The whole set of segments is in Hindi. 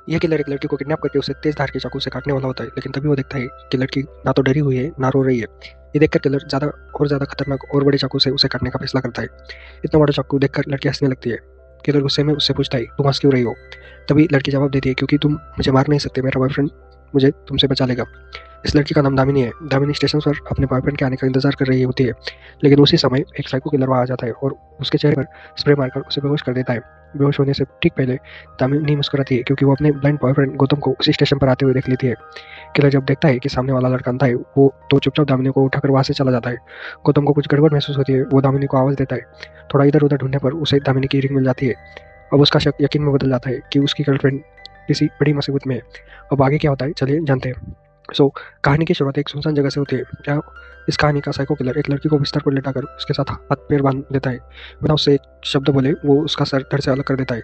यह किलर एक लड़की को किडनैप करके उसे तेज धार के चाकू से काटने वाला होता है, लेकिन तभी वो देखता है कि लड़की ना तो डरी हुई है ना रो रही है। ये देखकर किलर ज्यादा खतरनाक और बड़े चाकू से उसे काटने का फैसला करता है। इतना बड़ा चाकू देखकर लड़की हंसने लगती है। किलर गुस्से में उससे पूछता है, तुम हंस क्यों रही हो? तभी लड़की जवाब देती है, क्योंकि तुम मुझे मार नहीं सकते, मेरा बॉयफ्रेंड मुझे तुमसे बचा लेगा। इस लड़की का नाम दामिनी है। दामिनी स्टेशन पर अपने बॉयफ्रेंड के आने का इंतजार कर रही होती है, लेकिन उसी समय एक साइको किलर वहां आ जाता है और उसके चेहरे पर स्प्रे मारकर उसे बेहोश कर देता है। बेहोश होने से ठीक पहले दामिनी मुस्कुराती है, क्योंकि वो अपने ब्लाइंड बॉयफ्रेंड गौतम को उसी स्टेशन पर आते हुए देख लेती है। किलर जब देखता है कि सामने वाला लड़का अंधा है, वो तो चुपचाप दामिनी को उठाकर वहां से चला जाता है। गौतम को कुछ गड़बड़ महसूस होती है। वो दामिनी को आवाज देता है। थोड़ा इधर उधर ढूंढने पर उसे दामिनी की रिंग मिल जाती है। अब उसका शक यकीन में बदल जाता है कि उसकी गर्लफ्रेंड किसी बड़ी मुसीबत में है। अब आगे क्या होता है, चलिए जानते हैं। सो कहानी की शुरुआत एक सुनसान जगह से होती है। क्या इस कहानी का साइको किलर एक लड़की को बिस्तर पर लेटाकर उसके साथ हाथ पैर बांध देता है। बिना उससे एक शब्द बोले वो उसका सर धड़ से अलग कर देता है।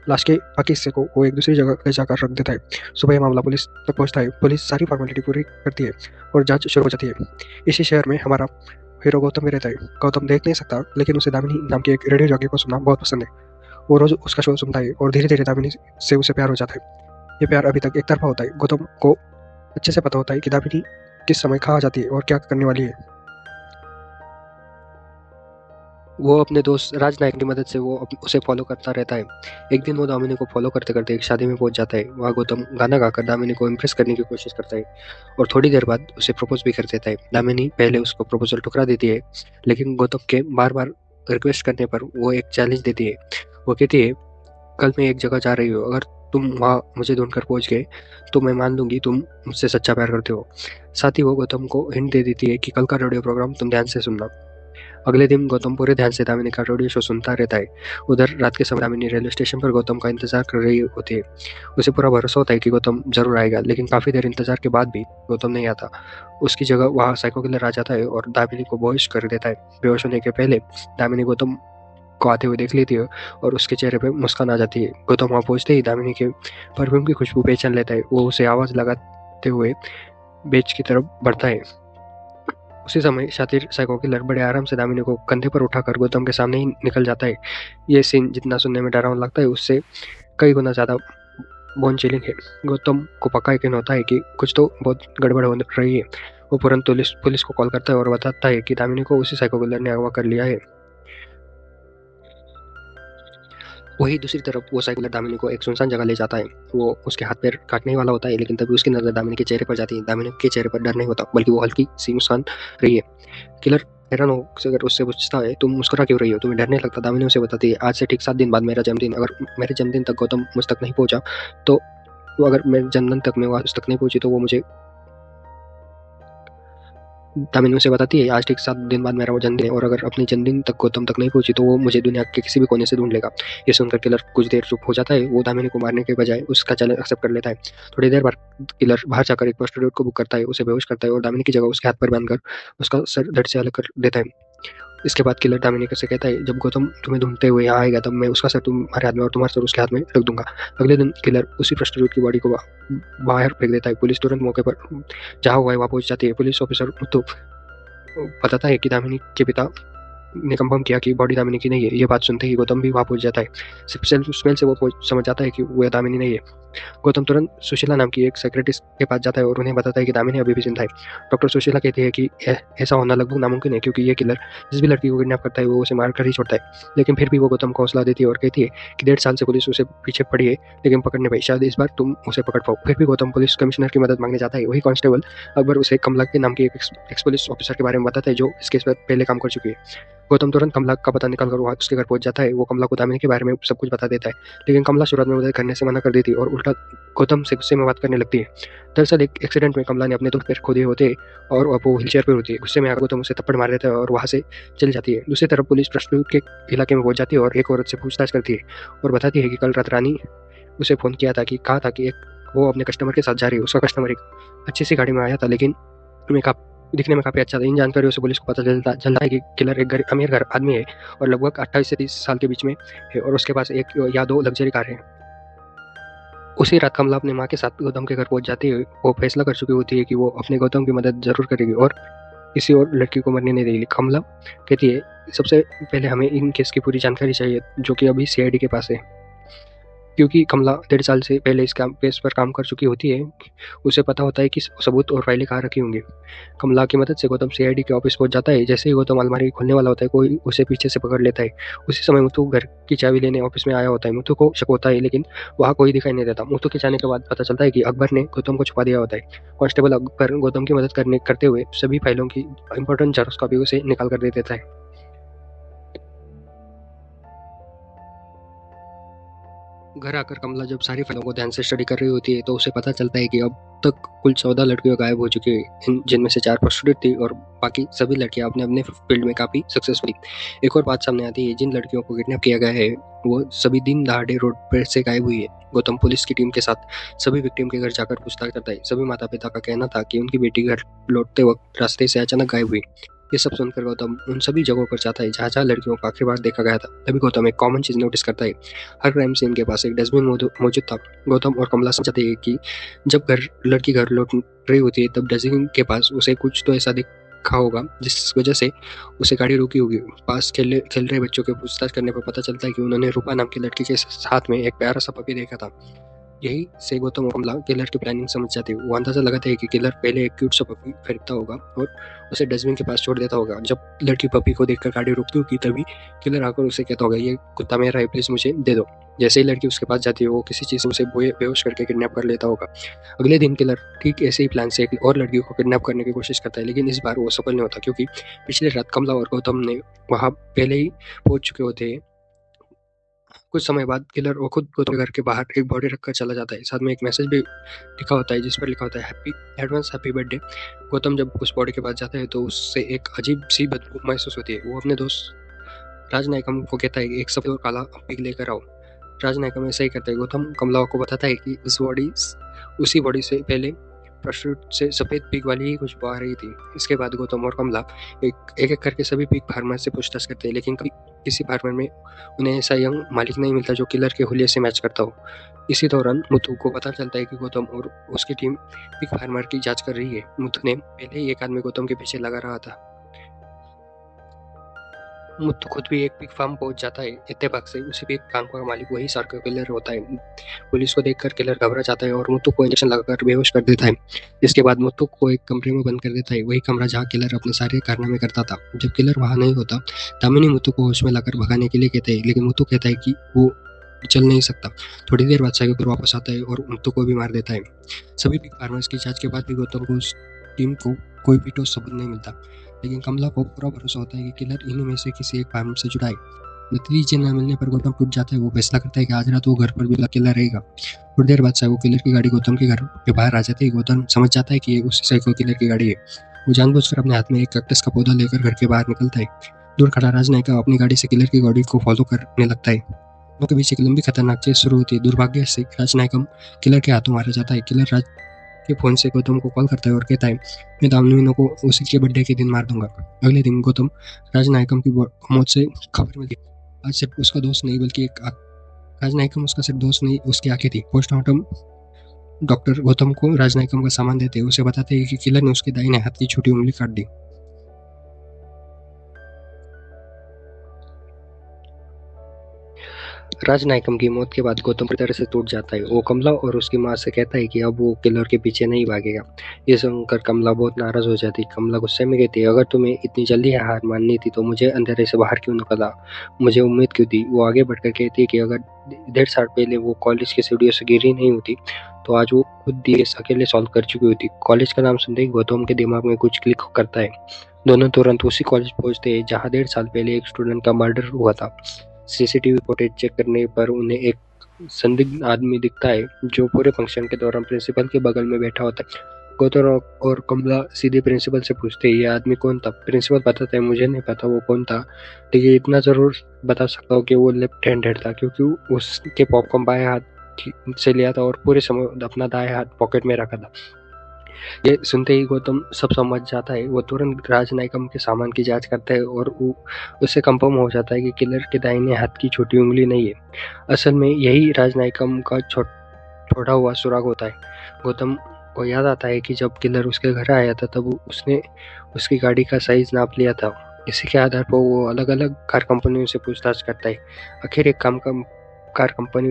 लाश के बाकी हिस्से को वो एक दूसरी जगह ले जाकर रख देता है। सुबह यह मामला पुलिस तक पहुंचता है। पुलिस सारी फॉर्मेलिटी पूरी करती है और जांच शुरू हो जाती है। इसी शहर में हमारा हीरो गौतम भी रहता है। गौतम देख नहीं सकता, लेकिन उसे दामिनी नाम की एक रेडियो जॉकी को सुनना बहुत पसंद है। वो रोज उसका शो सुनता है और धीरे धीरे दामिनी से उसे प्यार हो जाता है। ये प्यार अभी तक एक तरफा होता है। गौतम को अच्छे से पता होता है कि दामिनी किस समय कहाँ जाती है और क्या करने वाली है। वो अपने दोस्त राज नायक की मदद से उसे फॉलो करता रहता है। एक दिन वो दामिनी को फॉलो करते करते एक शादी में पहुंच जाता है। वहाँ गौतम गाना गाकर दामिनी को इम्प्रेस करने की कोशिश करता है और थोड़ी देर बाद उसे प्रपोज भी कर देता है। दामिनी पहले उसको प्रपोजल ठुकरा देती है, लेकिन गौतम के बार बार रिक्वेस्ट करने पर वो एक चैलेंज देती है। वो कहती है, कल मैं एक जगह जा रही हूँ, अगर तुम वहाँ मुझे ढूंढकर पहुंच गए तो मैं मान लूंगी तुम मुझसे सच्चा प्यार करते हो। साथ ही वो गौतम को हिंट दे देती है कि कल का रेडियो प्रोग्राम तुम ध्यान से सुनना। अगले दिन गौतम पूरे ध्यान से दामिनी का रेडियो शो सुनता रहता है। उधर रात के समय दामिनी रेलवे स्टेशन पर गौतम का इंतजार कर रही होती है। उसे पूरा भरोसा होता है कि गौतम जरूर आएगा, लेकिन काफी देर इंतजार के बाद भी गौतम नहीं आता। उसकी जगह वहाँ साइको किलर आ जाता है और दामिनी को बेहोश कर देता है। बेहोश होने के पहले दामिनी गौतम को आते हुए देख लेती है और उसके चेहरे पे मुस्कान आ जाती है। गौतम वहाँ पहुंचते ही दामिनी के परफ्यूम की खुशबू पहचान लेता है। वो उसे आवाज लगाते हुए बेच की तरफ बढ़ता है। उसी समय शातिर साइको किलर बड़े आराम से दामिनी को कंधे पर उठाकर गौतम के सामने ही निकल जाता है। ये सीन जितना सुनने में डरावना लगता है, उससे कई गुना ज्यादा बोन चिलिंग है। गौतम को पक्का यकीन होता है कि कुछ तो बहुत गड़बड़ हो रही है। वो तुरंत पुलिस को कॉल करता है और बताता है कि दामिनी को उसी साइको किलर ने अगवा कर लिया है। वही दूसरी तरफ वो साइकिलर दामिनी को एक सुनसान जगह ले जाता है। वो उसके हाथ पैर काटने ही वाला होता है, लेकिन तभी उसकी नजर दामिनी के चेहरे पर जाती है। दामिनी के चेहरे पर डर नहीं होता, बल्कि वो हल्की सी मुस्कान रही है। किलर हैरान हो अगर उससे पूछता है, तुम मुस्कुरा क्यों रही हो, तुम्हें डर नहीं लगता? दामिनी उसे बताती है, आज से ठीक 7 दिन बाद मेरा जन्मदिन। अगर मेरे जन्मदिन तक गौतम मुझ तक नहीं पहुंचा तो वो अगर मेरे जन्मदिन तक मैं उस तक नहीं पहुंची तो वो मुझे दामिनी उसे बताती है, आज ठीक 7 दिन बाद मेरा वो जन्मदिन है और अगर अपने जन्मदिन तक गौतम तक नहीं पहुंची तो वो मुझे दुनिया के किसी भी कोने से ढूंढ लेगा। ये सुनकर किलर कुछ देर चुप हो जाता है। वो दामिनी को मारने के बजाय उसका चैलेंज एक्सेप्ट कर लेता है। थोड़ी देर बाद किलर बाहर जाकर एक प्रोस्टिट्यूट को बुक करता है, उसे बेहोश करता है और दामिनी की जगह उसके हाथ पर बांधकर उसका सर धड़ से अलग कर देता है। इसके बाद किलर दामिनी से कहता है, जब गौतम तुम्हें ढूंढते हुए यहाँ आएगा तब मैं उसका सर तुम्हारे हाथ में और तुम्हारा सर उसके हाथ में रख दूंगा। अगले दिन किलर उसी प्रोस्टिट्यूट की बॉडी को बाहर फेंक देता है। पुलिस तुरंत मौके पर जहाँ हुआ है वहाँ पहुंच जाती है। पुलिस ऑफिसर तो बताता है कि दामिनी के पिता ने कंफर्म किया कि बॉडी दामिनी की नहीं है। ये बात सुनते ही गौतम भी वहाँ पहुंच जाता है। सिर्फ स्मेल से वो समझ जाता है कि वो दामिनी नहीं है। गौतम तुरंत सुशीला नाम की एक सेक्रेटरी के पास जाता है और उन्हें बताता है कि दामिनी अभी भी जिंदा है। डॉक्टर सुशीला कहती है कि ऐसा होना लगभग नामुमकिन है, क्योंकि ये किलर जिस भी लड़की को किडनैप करता है वो उसे मारकर ही छोड़ता है। लेकिन फिर भी वो गौतम को हौसला देती है और कहती है कि 1.5 साल से पुलिस उसे पीछे पड़ी है, लेकिन पकड़ नहीं पाई। शायद इस बार तुम उसे पकड़ पाओ। फिर भी गौतम पुलिस कमिश्नर की मदद मांगने जाता है। वही कांस्टेबल अकबर उसे कमला के नाम की एक एक्स पुलिस ऑफिसर के बारे में बताता है, जो इस केस पर पहले काम कर चुकी है। गौतम तुरंत कमला का पता निकाल कर वहाँ उसके घर पहुंच जाता है। वो कमला को दामिनी के बारे में सब कुछ बता देता है, लेकिन कमला शुरुआत में मदद करने से मना कर देती है और उल्टा गौतम से गुस्से में बात करने लगती है। दरअसल एक एक्सीडेंट में कमला ने अपने 2 पैर खो दिए होते और अब वो व्हीलचेयर पर होती है। गुस्से में आकर गौतम उसे थप्पड़ मार देता है और वहाँ से चली जाती है। दूसरी तरफ पुलिस प्रस्टिट्यूट के इलाके में पहुंच जाती है और एक औरत से पूछताछ करती है और बताती है कि कल रात रानी उसे फोन किया था कि कहा था कि वो अपने कस्टमर के साथ जा रही है। उसका कस्टमर एक अच्छी सी गाड़ी में आया था, लेकिन दिखने में काफी अच्छा था। इन जानकारियों से पुलिस को पता चलता है कि किलर एक अमीर घर आदमी है और लगभग 28 से 30 साल के बीच में है और उसके पास एक या 2 लग्जरी कार है। उसी रात कमला अपने माँ के साथ गौतम के घर पहुंच जाती है। वो फैसला कर चुकी होती है कि वो अपने गौतम की मदद जरूर करेगी और किसी और लड़की को मरने नहीं देगी। कमला कहती है, सबसे पहले हमें इन केस की पूरी जानकारी चाहिए, जो कि अभी सीआईडी के पास है। क्योंकि कमला 1.5 साल से पहले इस केस पर काम कर चुकी होती है, उसे पता होता है कि सबूत और फाइलें कहाँ रखी होंगी। कमला की मदद से गौतम सीआईडी के ऑफिस पहुंच जाता है। जैसे ही गौतम अलमारी खोलने वाला होता है, कोई उसे पीछे से पकड़ लेता है। उसी समय मुथु घर की चाबी लेने ऑफिस में आया होता है। मुथु को शक होता है, लेकिन वहाँ कोई दिखाई नहीं देता। मुथु के जाने के बाद पता चलता है कि अकबर ने गौतम को छुपा दिया होता है। कांस्टेबल अकबर गौतम की मदद करते हुए सभी फाइलों की इंपॉर्टेंट जेरॉक्स कॉपी उसे निकाल कर दे देता है। घर आकर कमला जब सारी फाइलों को ध्यान से स्टडी कर रही होती है, तो उसे पता चलता है कि अब तक कुल 14 लड़कियां गायब हो चुकी हैं, जिनमें से 4 प्रोस्टिट्यूट थी और बाकी सभी लड़कियां अपने अपने फील्ड में काफी सक्सेसफुल। एक और बात सामने आती है, जिन लड़कियों को किडनैप किया गया है वो सभी दिन दहाड़े रोड पर से गायब हुई है। गौतम पुलिस की टीम के साथ सभी विक्टिम के घर जाकर पूछताछ करता है। सभी माता पिता का कहना था कि उनकी बेटी घर लौटते वक्त रास्ते से अचानक गायब हुई। ये सब सुनकर गौतम उन सभी जगहों पर जाता है जहाँ जहाँ लड़कियों को आखिरी बार देखा गया था। तभी गौतम एक कॉमन चीज नोटिस करता है। हर क्राइम सीन के पास एक डस्टबिन मौजूद था। गौतम और कमला समझते हैं कि जब लड़की घर लौट रही होती है, तब डस्टबिन के पास उसे कुछ तो ऐसा दिखा होगा जिस वजह से उसे गाड़ी रोकी होगी। पास खेल रहे बच्चों के पूछताछ करने पर पता चलता है कि उन्होंने रूपा नाम की लड़की के साथ में एक प्यारा सा पपी देखा था। यही से गौतम और कमला किलर की प्लानिंग समझ जाते हैं। वो अंदाजा लगाते हैं कि किलर पहले एक क्यूट सा पपी खरीदता होगा और उसे डस्टबिन के पास छोड़ देता होगा। जब लड़की पपी को देखकर गाड़ी रोकती होगी, तभी किलर आकर उसे कहता होगा, ये कुत्ता मेरा है, प्लीज मुझे दे दो। जैसे ही लड़की उसके पास जाती है, वो किसी चीज से उसे बेहोश करके किडनैप कर लेता होगा। अगले दिन किलर ठीक ऐसे ही प्लान से एक और लड़की को किडनैप करने की कोशिश करता है, लेकिन इस बार वो सफल नहीं होता, क्योंकि पिछली रात कमला और गौतम ने वहां पहले ही पहुंच चुके होते हैं। कुछ समय बाद किलर वो खुद गौतम के घर के बाहर एक बॉडी रखकर चला जाता है। साथ में एक मैसेज भी लिखा होता है, जिस पर लिखा होता है, happy advance happy birthday. Gautam जब उस बॉडी के पास जाता है, तो उससे एक अजीब सी बदबू महसूस होती है। वो अपने दोस्त राजनायकम को कहता है कि एक सफेद और काला पिग लेकर आओ। राजनायकम ऐसा ही करता है। गौतम कमला को बताता है कि उसी बॉडी से पहले प्रोस्टिट्यूट से सफेद पिग वाली ही खुशबू आ रही थी। इसके बाद गौतम और कमला एक करके सभी पिग फार्मर से पूछताछ करते हैं, लेकिन किसी फार्मर में उन्हें ऐसा यंग मालिक नहीं मिलता जो किलर के हुलिये से मैच करता हो। इसी दौरान मुथु को पता चलता है कि गौतम और उसकी टीम पिग फार्मर की जांच कर रही है। मुथु ने पहले ही एक आदमी गौतम के पीछे लगा रहा था। मुत्तु खुद भी एक पिग फार्म पहुंच जाता है। इत्तेफाक से उसी पिग फार्म का मालिक वही सार्को किलर होता है। पुलिस को देखकर किलर घबरा जाता है और मुत्तु को इंजेक्शन लगाकर बेहोश कर देता है। इसके बाद मुत्तु को एक कमरे में बंद कर देता है, वही कमरा जहाँ किलर अपने सारे कारनामे करता था। जब किलर वहाँ नहीं होता, दामिनी मुत्तु को होश में लाकर भगाने के लिए कहते हैं, लेकिन मुत्तु कहता है कि वो चल नहीं सकता। थोड़ी देर बाद साइकिल वापस आता है और मुत्तु को भी मार देता है। सभी पिग फार्मर्स की जांच के बाद भी गौतम को उस टीम को कोई भी ठोस सबूत नहीं मिलता, लेकिन कमला को पूरा भरोसा होता है कि किलर इन्हीं में से किसी एक फार्म से जुड़ा है। नतीजे न मिलने पर गौतम टूट जाता है। वो फैसला करता है कि आज रात वो घर पर भी अकेला रहेगा। थोड़ी देर बाद साइको किलर की गाड़ी गौतम के घर के बाहर आ जाती है। गौतम समझ जाता है कि ये उसी साइको किलर की गाड़ी है। वो जानबूझकर अपने हाथ में एक कैक्टस का पौधा लेकर घर के बाहर निकलता है। दूर खड़ा राजनायिका अपनी गाड़ी से किलर की गाड़ी को फॉलो करने लगता है। दोनों के बीच एक लंबी खतरनाक चेस शुरू होती है। दुर्भाग्य से राजनायकम किलर के हाथों मारा जाता है। किलर राज के फोन से गौतम को कॉल करता है और कहता है, मैं दामिनी को उसी के बर्थडे के दिन मार दूंगा। अगले दिन गौतम राजनायकम की मौत से खबर मिलती है। आज सिर्फ उसका दोस्त नहीं, बल्कि राजनायकम उसका सिर्फ दोस्त नहीं, उसकी आंखें थी। पोस्टमार्टम डॉक्टर गौतम को राजनायकम का सामान देते हैं। उसे बताते हैं कि किलर ने उसके दाहिने हाथ की छोटी उंगली काट दी। राजनायकम की मौत के बाद गौतम पूरी तरह से टूट जाता है। वो कमला और उसकी माँ से कहता है कि अब वो किलर के पीछे नहीं भागेगा। ये सुनकर कमला बहुत नाराज हो जाती है। कमला गुस्से में कहती है, अगर तुम्हें इतनी जल्दी हार माननी थी तो मुझे अंधेरे से बाहर क्यों निकला, मुझे उम्मीद क्यों थी। वो आगे बढ़कर कहती है कि अगर 1.5 साल पहले वो कॉलेज की सीढ़ियों से गिरी नहीं होती, तो आज वो खुद केस अकेले सॉल्व कर चुकी होती। कॉलेज का नाम सुनते ही गौतम के दिमाग में कुछ क्लिक करता है। दोनों तुरंत उसी कॉलेज पहुंचते हैं जहाँ 1.5 साल पहले एक स्टूडेंट का मर्डर हुआ था। सीसीटीवी फुटेज चेक करने पर उन्हें एक संदिग्ध आदमी दिखता है, जो पूरे फंक्शन के दौरान प्रिंसिपल के बगल में बैठा होता है। गौतम और कमला सीधे प्रिंसिपल से पूछते हैं, ये आदमी कौन था। प्रिंसिपल बताता है, मुझे नहीं पता वो कौन था, लेकिन इतना जरूर बता सकता हूँ कि वो लेफ्ट हैंडेड था, क्योंकि उसके पॉपकॉर्न बाएं हाथ से लिया था और पूरे समय अपना दाएं हाथ पॉकेट में रखा था। ये सुनते ही गौतम सब समझ जाता है। वो तुरंत राजनायकम के सामान की जांच करता है और उससे कंफर्म हो जाता है कि किलर के दाहिने हाथ की छोटी उंगली नहीं है। असल में यही राजनायकम का छोड़ा हुआ सुराग होता है। गौतम को याद आता है कि जब किलर उसके घर आया था, तब उसने उसकी गाड़ी का साइज नाप लिया था। इसी के आधार पर वो अलग अलग कार कंपनियों से पूछताछ करता है। आखिर एक कार कंपनी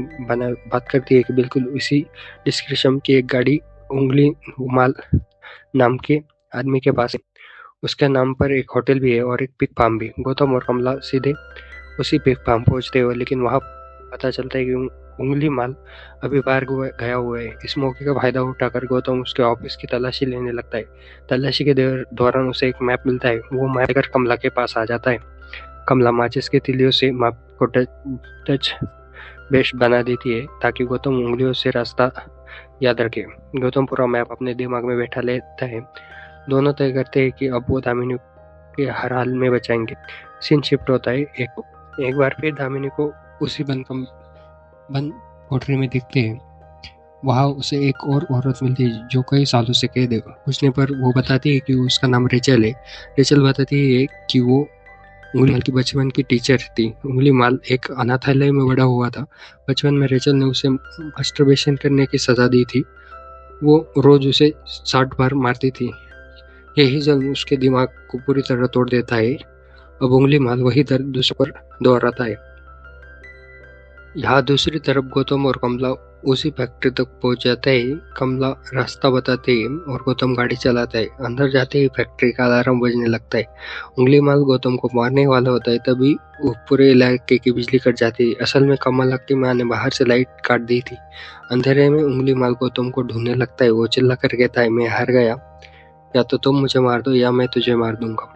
बात करती है कि बिल्कुल उसी डिस्क्रिप्शन की एक गाड़ी उंगली माल नाम के आदमी के पास है। उसके नाम पर एक होटल भी है और एक पिग फार्म भी। गौतम और कमला सीधे उसी पिग फार्म पहुंचते हो, लेकिन वहां पता चलता है कि उंगली माल अभी बाहर गया हुआ है। इस मौके का फायदा उठाकर गौतम उसके ऑफिस की तलाशी लेने लगता है। तलाशी के दौरान उसे एक मैप मिलता है। वो मैप लेकर कमला के पास आ जाता है। कमला माचिस के तीलियों से मैप को टच बेस्ट बना देती है ताकि गौतम उंगलियों से रास्ता याद रखे। गौतम पूरा मैप अपने दिमाग में बैठा लेता है। दोनों तय करते हैं कि अब वो दामिनी के हर हाल में बचाएंगे। सीन शिफ्ट होता है। एक बार फिर दामिनी को उसी बंद कोठरी में दिखते हैं। वहाँ उसे एक और औरत मिलती है जो कई सालों से कैद है। पूछने पर वो बताती है कि उसका नाम रेचल है। रेचल बताती है कि वो उंगली माल की बचपन की टीचर थी। उंगली माल एक अनाथालय में बड़ा हुआ था। बचपन में रेचल ने उसे मास्टरबेशन करने की सजा दी थी। वो रोज उसे 60 बार मारती थी। यही जल्द उसके दिमाग को पूरी तरह तोड़ देता है। अब उंगली माल वही दर्द दूसरों पर दोहराता है। यहाँ दूसरी तरफ गौतम और कमला उसी फैक्ट्री तक पहुंच जाते हैं। कमला रास्ता बताते है और गौतम गाड़ी चलाता है। अंदर जाते ही फैक्ट्री का अलार्म बजने लगता है। उंगली माल गौतम को मारने वाला होता है, तभी वो पूरे इलाके की बिजली कट जाती है। असल में कमला की माँ ने बाहर से लाइट काट दी थी। अंधेरे में उंगली माल गौतम को ढूंढने लगता है। वो चिल्ला कर कहता है, मैं हार गया, या तो तुम मुझे मार दो या मैं तुझे मार दूंगा।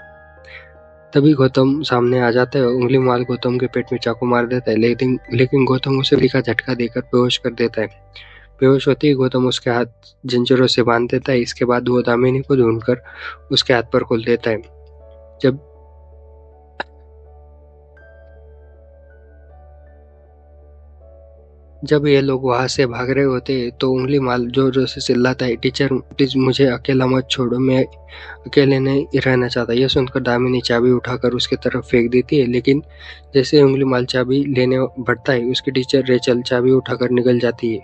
तभी गौतम सामने आ जाता है। उंगली माल गौतम के पेट में चाकू मार देता है, लेकिन गौतम उसे गोली का झटका देकर बेहोश कर देता है। बेहोश होते ही गौतम उसके हाथ जंजीरों से बांध देता है। इसके बाद वो दामिनी को ढूंढकर उसके हाथ पर खोल देता है। जब ये लोग वहां से भाग रहे होते तो उंगली माल जोर जोर से चिल्लाता है, टीचर प्लीज मुझे अकेला मत छोड़ो, मैं अकेले नहीं रहना चाहता। यह सुनकर दामिनी चाबी उठाकर उसकी तरफ फेंक देती है, लेकिन जैसे उंगली माल चाबी लेने बढ़ता है उसकी टीचर रेचल चाबी उठाकर निकल जाती है।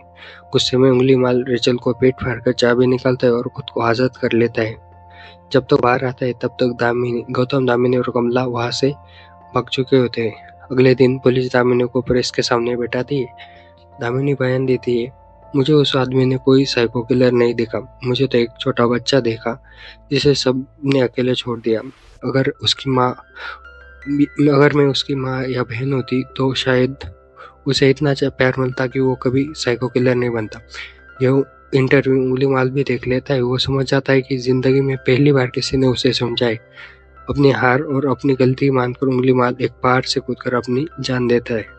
गुस्से में उंगली माल रेचल को पेट फाड़कर चाबी निकालता है और खुद को आजाद कर लेता है। जब तक बाहर आता है तब तक गौतम, दामिनी और कमला वहां से भाग चुके होते हैं। अगले दिन पुलिस दामिनी को प्रेस के सामने बैठाती है। दामिनी बयान देती है, मुझे उस आदमी ने कोई साइको किलर नहीं देखा, मुझे तो एक छोटा बच्चा देखा जिसे सब ने अकेले छोड़ दिया। अगर मैं उसकी माँ या बहन होती तो शायद उसे इतना प्यार मिलता कि वो कभी साइको किलर नहीं बनता। यह इंटरव्यू उंगली माल भी देख लेता है। वो समझ जाता है कि जिंदगी में पहली बार किसी ने उसे समझाए। अपनी हार और अपनी गलती मानकर उंगली माल एक पहाड़ से कूदकर अपनी जान देता है।